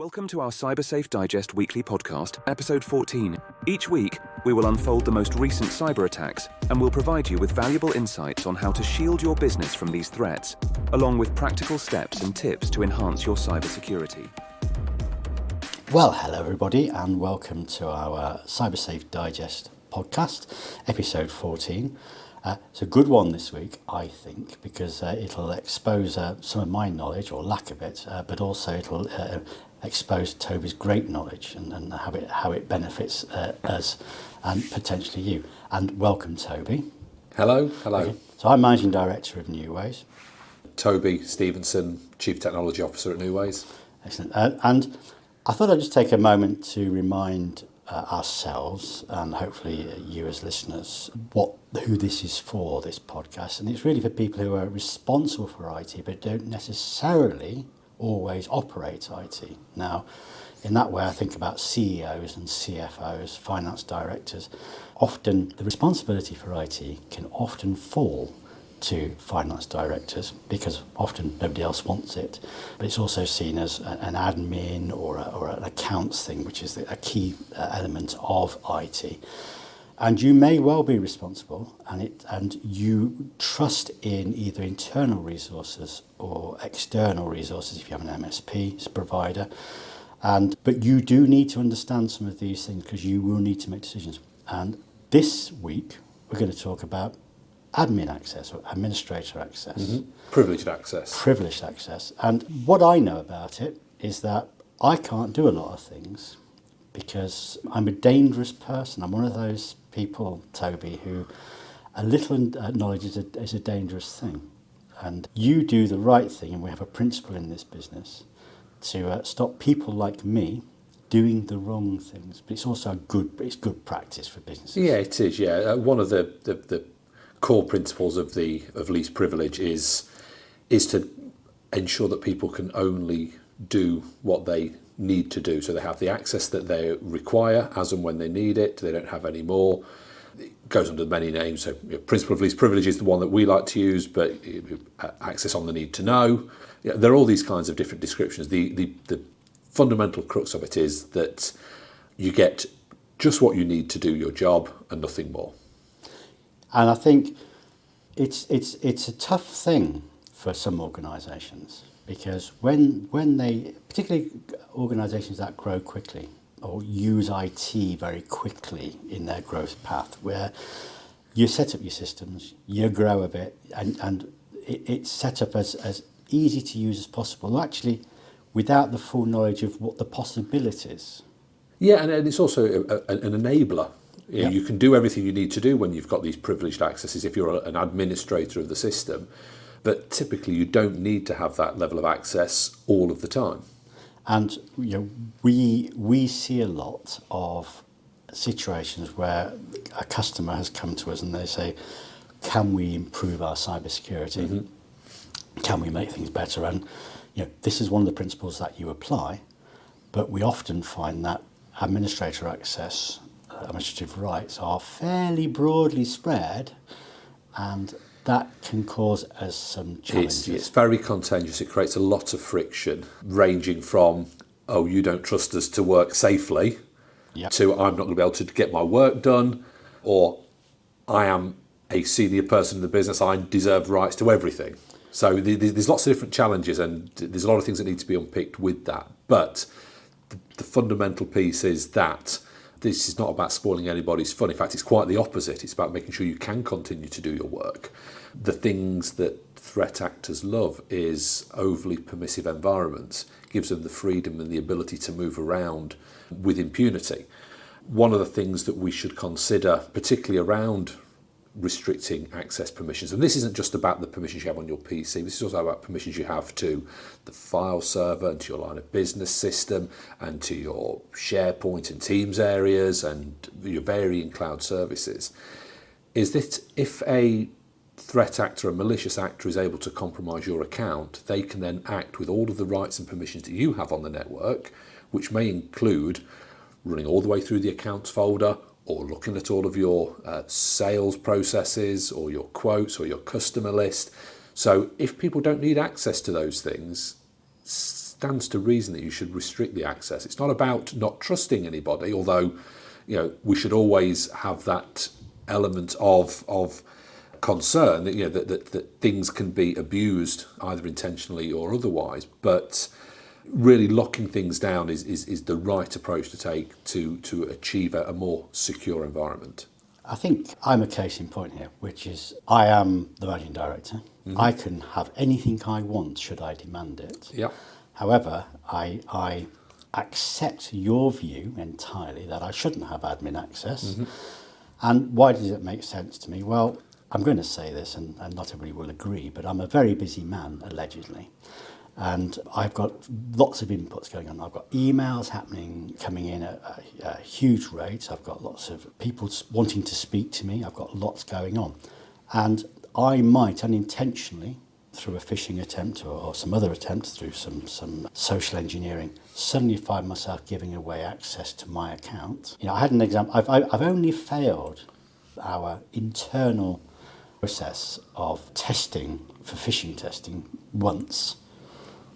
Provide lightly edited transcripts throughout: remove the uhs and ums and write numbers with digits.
Welcome to our Cybersafe Digest Weekly Podcast, episode 14. Each week, we will unfold the most recent cyber attacks and will provide you with valuable insights on how to shield your business from these threats, along with practical steps and tips to enhance your cybersecurity. Well, hello everybody and welcome to our Cybersafe Digest Podcast, episode 14. It's a good one this week, I think, because it'll expose some of my knowledge, or lack of it, but also it'll expose Toby's great knowledge and how it benefits us and potentially you. And welcome, Toby. Hello. Okay. So I'm Managing Director of New Ways. Toby Stevenson, Chief Technology Officer at New Ways. Excellent. And I thought I'd just take a moment to remind ourselves and hopefully you as listeners who this is for, this podcast. And it's really for people who are responsible for IT but don't necessarily always operate IT. Now, in that way, I think about CEOs and CFOs, finance directors. Often the responsibility for IT can often fall to finance directors because often nobody else wants it. But it's also seen as an admin or an accounts thing, which is a key element of IT. And you may well be responsible, and you trust in either internal resources or external resources if you have an MSP provider. But you do need to understand some of these things because you will need to make decisions. And this week we're going to talk about admin access or administrator access. Mm-hmm. Privileged access. And what I know about it is that I can't do a lot of things because I'm a dangerous person. I'm one of those people, Toby, who a little knowledge is a dangerous thing. And you do the right thing, and we have a principle in this business to stop people like me doing the wrong things. But it's also good practice for businesses. Yeah, it is. Yeah, one of the core principles of least privilege is to ensure that people can only do what they need to do. So they have the access that they require as and when they need it. They don't have any more. It goes under many names. So principle of least privilege is the one that we like to use, but access on the need to know. There are all these kinds of different descriptions. The fundamental crux of it is that you get just what you need to do your job and nothing more. And I think it's a tough thing for some organisations because when they, particularly organisations that grow quickly or use IT very quickly in their growth path, where you set up your systems, you grow a bit, and it's set up as easy to use as possible, actually without the full knowledge of what the possibilities. Yeah, and it's also an enabler. Yeah. You can do everything you need to do when you've got these privileged accesses if you're an administrator of the system, but typically you don't need to have that level of access all of the time. And we see a lot of situations where a customer has come to us and they say, can we improve our cybersecurity? Mm-hmm. Can we make things better? And this is one of the principles that you apply, but we often find that administrator access, administrative rights are fairly broadly spread, and that can cause us some challenges. It's very contagious. It creates a lot of friction, ranging from, oh, you don't trust us to work safely, to I'm not going to be able to get my work done, or I am a senior person in the business, I deserve rights to everything. So there's lots of different challenges, and there's a lot of things that need to be unpicked with that. But the fundamental piece is that this is not about spoiling anybody's fun. In fact, it's quite the opposite. It's about making sure you can continue to do your work. The things that threat actors love is overly permissive environments. It gives them the freedom and the ability to move around with impunity. One of the things that we should consider, particularly around restricting access permissions, and this isn't just about the permissions you have on your PC, this is also about permissions you have to the file server and to your line of business system and to your SharePoint and Teams areas and your varying cloud services, is that if a threat actor, a malicious actor, is able to compromise your account, they can then act with all of the rights and permissions that you have on the network, which may include running all the way through the accounts folder, or looking at all of your sales processes or your quotes or your customer list. So if people don't need access to those things, stands to reason that you should restrict the access. It's not about not trusting anybody, although we should always have that element of concern that, that things can be abused either intentionally or otherwise. But really locking things down is the right approach to take to achieve a more secure environment. I think I'm a case in point here, which is I am the managing director. Mm-hmm. I can have anything I want should I demand it. Yeah. However, I accept your view entirely that I shouldn't have admin access. Mm-hmm. And why does it make sense to me? Well, I'm going to say this, and not everybody will agree, but I'm a very busy man, allegedly. And I've got lots of inputs going on. I've got emails coming in at a huge rate. I've got lots of people wanting to speak to me. I've got lots going on. And I might unintentionally, through a phishing attempt or some other attempt through some social engineering, suddenly find myself giving away access to my account. I had an example. I've only failed our internal process of testing, for phishing testing, once,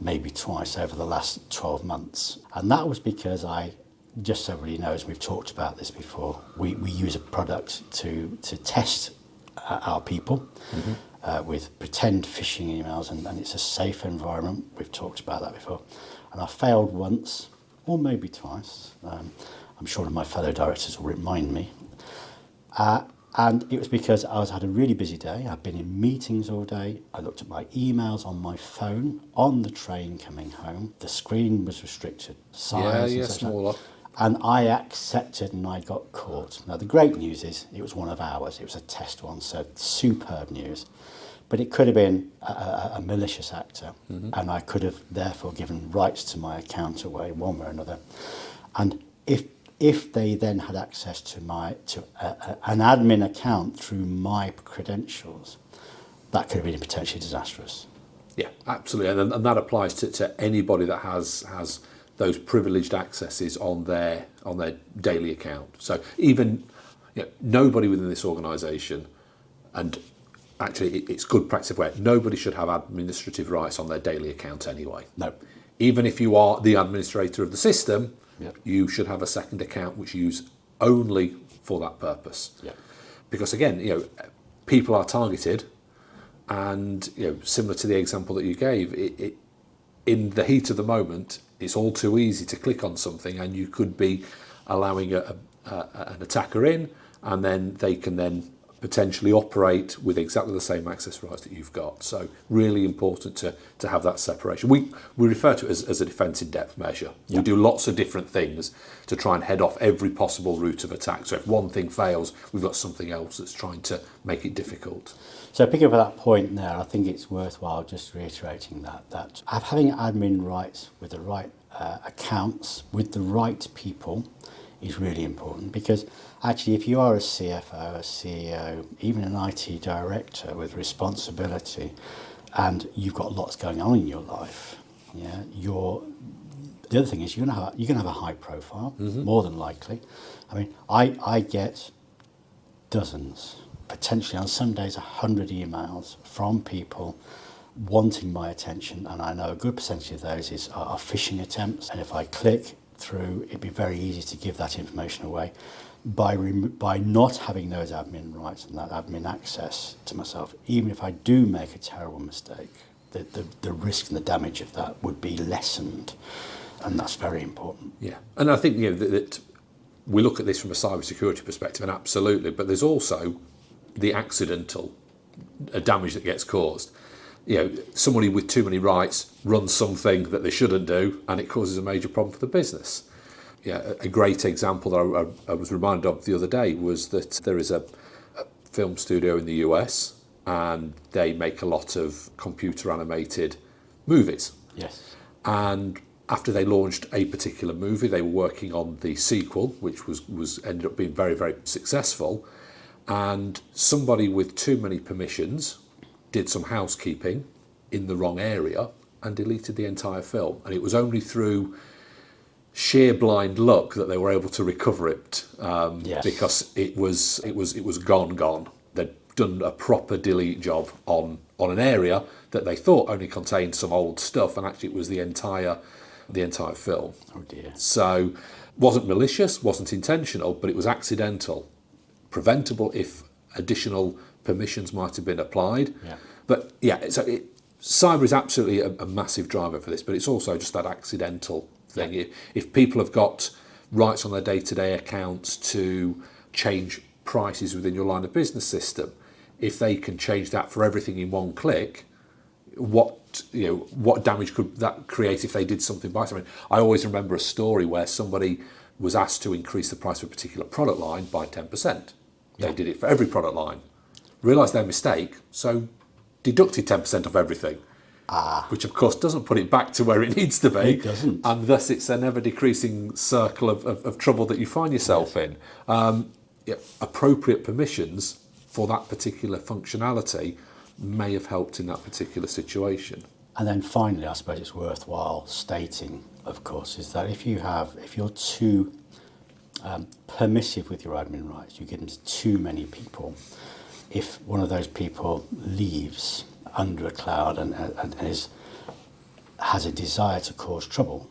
maybe twice over the last 12 months. And that was because just so everybody knows, we've talked about this before, we use a product to test our people with pretend phishing emails, and it's a safe environment. We've talked about that before. And I failed once, or maybe twice. I'm sure my fellow directors will remind me. And it was because I had a really busy day. I'd been in meetings all day. I looked at my emails on my phone, on the train coming home. The screen was restricted. Smaller. And I accepted, and I got caught. Now, the great news is it was one of ours. It was a test one, so superb news. But it could have been a malicious actor, and I could have therefore given rights to my account away one way or another. And if they then had access to an admin account through my credentials, that could have been potentially disastrous. Yeah, absolutely, and that applies to anybody that has those privileged accesses on their daily account. So even nobody within this organisation, and actually it's good practice where nobody should have administrative rights on their daily account anyway. No. Even if you are the administrator of the system, Yep. You should have a second account which you use only for that purpose. Yep. Because again, people are targeted, and similar to the example that you gave, it in the heat of the moment, it's all too easy to click on something, and you could be allowing an attacker in, and then they can then potentially operate with exactly the same access rights that you've got. So really important to have that separation. We refer to it as a defence in depth measure. Yep. We do lots of different things to try and head off every possible route of attack. So if one thing fails, we've got something else that's trying to make it difficult. So picking up at that point there, I think it's worthwhile just reiterating that having admin rights with the right accounts, with the right people, is really important, because actually if you are a CFO, a CEO, even an IT director with responsibility, and you've got lots going on in your life, the other thing is you're going to have a high profile, more than likely. I mean, I get dozens, potentially on some days 100 emails from people wanting my attention, and I know a good percentage of those are phishing attempts, and if I click through, it'd be very easy to give that information away. By not having those admin rights and that admin access to myself, even if I do make a terrible mistake, the risk and the damage of that would be lessened, and that's very important. Yeah, and I think that we look at this from a cybersecurity perspective, and absolutely, but there's also the accidental damage that gets caused. Somebody with too many rights runs something that they shouldn't do, and it causes a major problem for the business. A great example that I was reminded of the other day was that there is a film studio in the US, and they make a lot of computer animated movies. Yes. And after they launched a particular movie, they were working on the sequel, which was ended up being very, very successful. And somebody with too many permissions did some housekeeping in the wrong area and deleted the entire film. And it was only through sheer blind luck that they were able to recover it, Yes. because it was gone. They'd done a proper delete job on an area that they thought only contained some old stuff, and actually it was the entire film. Oh dear. So wasn't malicious, wasn't intentional, but it was accidental, preventable if additional permissions might have been applied. Yeah. But yeah, so cyber is absolutely a massive driver for this, but it's also just that accidental thing. Yeah. If people have got rights on their day-to-day accounts to change prices within your line of business system, if they can change that for everything in one click, what damage could that create if they did something by something? I always remember a story where somebody was asked to increase the price of a particular product line by 10%. They did it for every product line, realised their mistake, so deducted 10% of everything, which of course doesn't put it back to where it needs to be. It doesn't. And thus it's an ever-decreasing circle of trouble that you find yourself in. Appropriate permissions for that particular functionality may have helped in that particular situation. And then finally, I suppose it's worthwhile stating, of course, is that if you're too permissive with your admin rights, you give them to too many people. If one of those people leaves under a cloud and has a desire to cause trouble,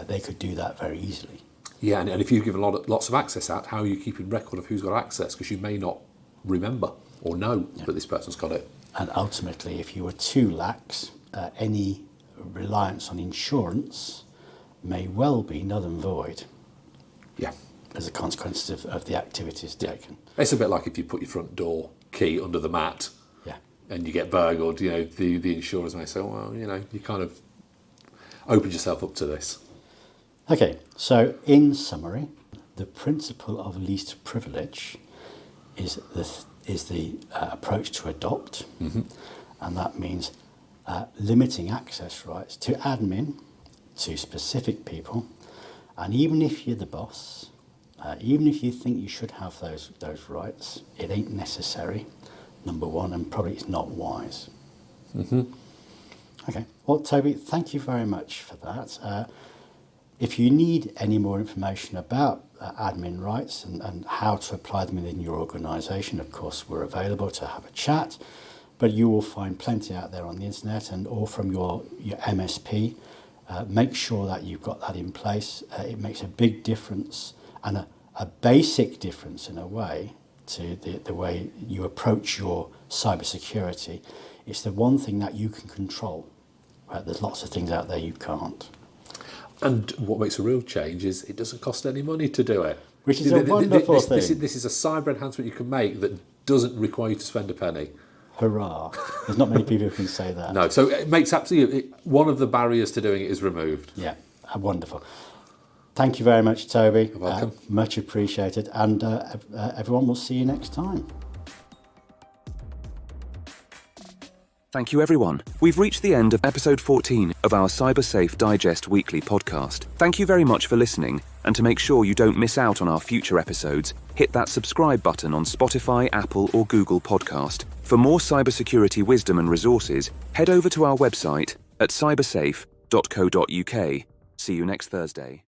they could do that very easily. Yeah, and if you've given lots of access out, how are you keeping record of who's got access? Because you may not remember or know that this person's got it. And ultimately, if you were too lax, any reliance on insurance may well be null and void. Yeah. As a consequence of the activities taken. It's a bit like if you put your front door key under the mat, Yeah. and you get burgled. The insurers may say, well, you kind of opened yourself up to this. Okay, so in summary, the principle of least privilege is the approach to adopt, and that means limiting access rights to admin, to specific people, and even if you're the boss, even if you think you should have those rights, it ain't necessary, number one, and probably it's not wise. Okay, well, Toby, thank you very much for that. If you need any more information about admin rights and how to apply them within your organisation, of course, we're available to have a chat, but you will find plenty out there on the internet or from your MSP. Make sure that you've got that in place. It makes a big difference and a basic difference in a way to the way you approach your cybersecurity. It's the one thing that you can control. Right? There's lots of things out there you can't. And what makes a real change is it doesn't cost any money to do it. Which is a wonderful thing. This is a cyber enhancement you can make that doesn't require you to spend a penny. Hurrah. There's not many people who can say that. No, so it makes absolutely... one of the barriers to doing it is removed. Yeah, wonderful. Thank you very much, Toby. You're welcome. Much appreciated. And everyone, will see you next time. Thank you, everyone. We've reached the end of episode 14 of our Cybersafe Digest Weekly Podcast. Thank you very much for listening, and to make sure you don't miss out on our future episodes, hit that subscribe button on Spotify, Apple, or Google Podcast. For more cybersecurity wisdom and resources, head over to our website at cybersafe.co.uk. See you next Thursday.